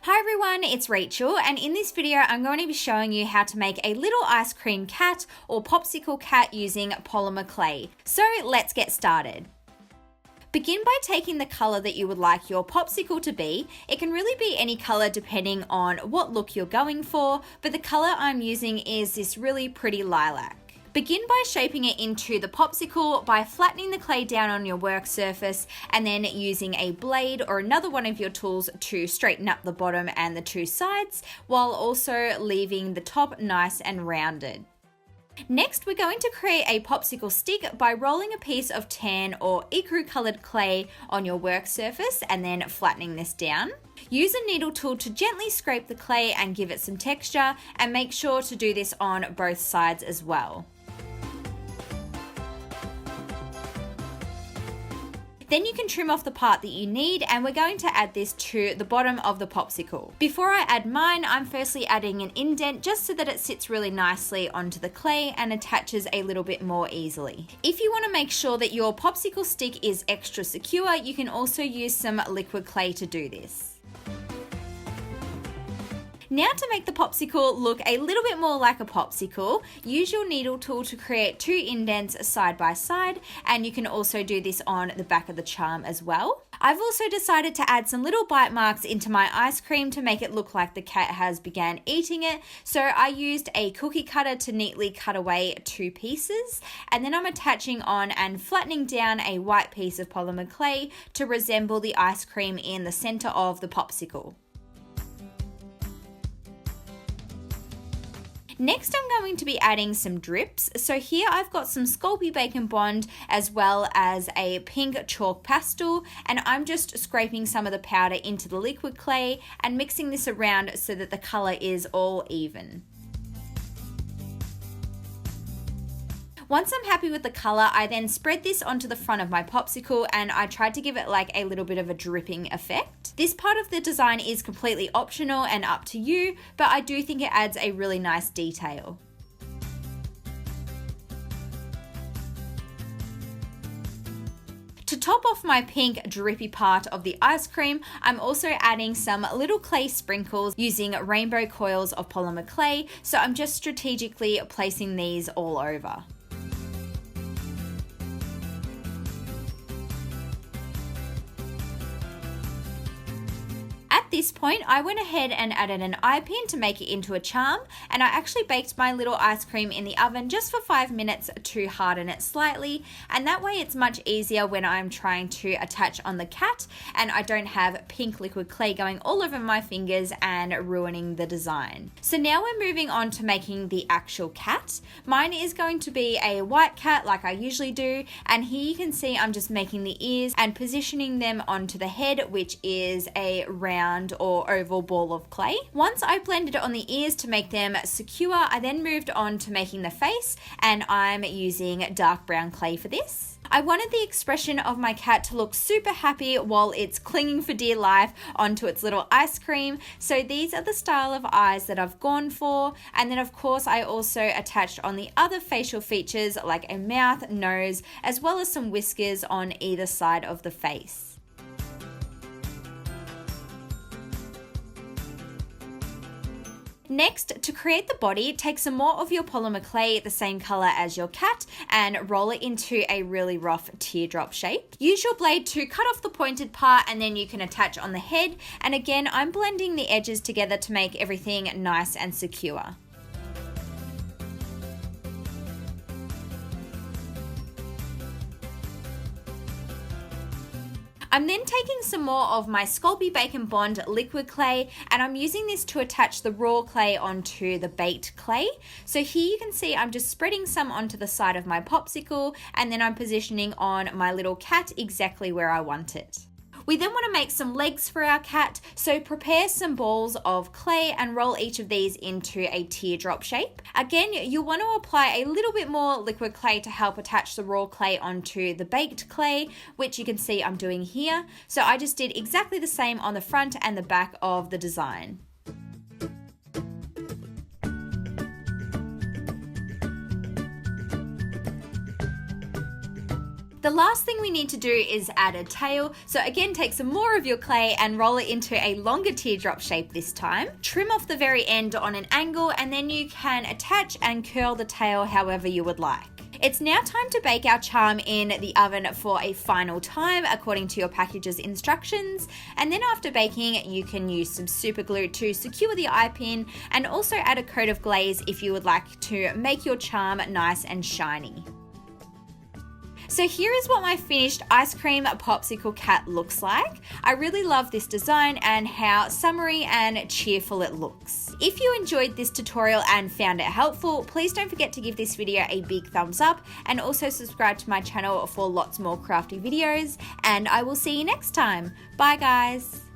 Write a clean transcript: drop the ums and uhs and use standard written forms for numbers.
Hi everyone, it's Rachel, and in this video I'm going to be showing you how to make a little ice cream cat or popsicle cat using polymer clay. So let's get started. Begin by taking the colour that you would like your popsicle to be. It can really be any colour depending on what look you're going for, but the colour I'm using is this really pretty lilac. Begin by shaping it into the popsicle by flattening the clay down on your work surface and then using a blade or another one of your tools to straighten up the bottom and the two sides while also leaving the top nice and rounded. Next, we're going to create a popsicle stick by rolling a piece of tan or ecru coloured clay on your work surface and then flattening this down. Use a needle tool to gently scrape the clay and give it some texture, and make sure to do this on both sides as well. Then you can trim off the part that you need, and we're going to add this to the bottom of the popsicle. Before I add mine, I'm firstly adding an indent just so that it sits really nicely onto the clay and attaches a little bit more easily. If you want to make sure that your popsicle stick is extra secure, you can also use some liquid clay to do this. Now to make the popsicle look a little bit more like a popsicle, use your needle tool to create two indents side by side, and you can also do this on the back of the charm as well. I've also decided to add some little bite marks into my ice cream to make it look like the cat has began eating it. So I used a cookie cutter to neatly cut away two pieces, and then I'm attaching on and flattening down a white piece of polymer clay to resemble the ice cream in the center of the popsicle. Next, I'm going to be adding some drips. So here I've got some Sculpey Bacon Bond as well as a pink chalk pastel, and I'm just scraping some of the powder into the liquid clay and mixing this around so that the color is all even. Once I'm happy with the color, I then spread this onto the front of my popsicle, and I tried to give it like a little bit of a dripping effect. This part of the design is completely optional and up to you, but I do think it adds a really nice detail. To top off my pink drippy part of the ice cream, I'm also adding some little clay sprinkles using rainbow coils of polymer clay, so I'm just strategically placing these all over. At this point, I went ahead and added an eye pin to make it into a charm, and I actually baked my little ice cream in the oven just for 5 minutes to harden it slightly, and that way it's much easier when I'm trying to attach on the cat and I don't have pink liquid clay going all over my fingers and ruining the design. So now we're moving on to making the actual cat. Mine is going to be a white cat like I usually do, and here you can see I'm just making the ears and positioning them onto the head, which is a round or oval ball of clay. Once I blended on the ears to make them secure, I then moved on to making the face, and I'm using dark brown clay for this. I wanted the expression of my cat to look super happy while it's clinging for dear life onto its little ice cream, so these are the style of eyes that I've gone for, and then of course I also attached on the other facial features like a mouth, nose, as well as some whiskers on either side of the face. Next, to create the body, take some more of your polymer clay, the same color as your cat, and roll it into a really rough teardrop shape. Use your blade to cut off the pointed part, and then you can attach on the head. And again, I'm blending the edges together to make everything nice and secure. I'm then taking some more of my Sculpey Bacon Bond liquid clay, and I'm using this to attach the raw clay onto the baked clay. So here you can see I'm just spreading some onto the side of my popsicle, and then I'm positioning on my little cat exactly where I want it. We then want to make some legs for our cat, so prepare some balls of clay and roll each of these into a teardrop shape. Again, you'll want to apply a little bit more liquid clay to help attach the raw clay onto the baked clay, which you can see I'm doing here. So I just did exactly the same on the front and the back of the design. The last thing we need to do is add a tail. So again, take some more of your clay and roll it into a longer teardrop shape this time. Trim off the very end on an angle, and then you can attach and curl the tail however you would like. It's now time to bake our charm in the oven for a final time according to your package's instructions, and then after baking you can use some super glue to secure the eye pin and also add a coat of glaze if you would like to make your charm nice and shiny. So here is what my finished ice cream popsicle cat looks like. I really love this design and how summery and cheerful it looks. If you enjoyed this tutorial and found it helpful, please don't forget to give this video a big thumbs up and also subscribe to my channel for lots more crafty videos, and I will see you next time. Bye guys!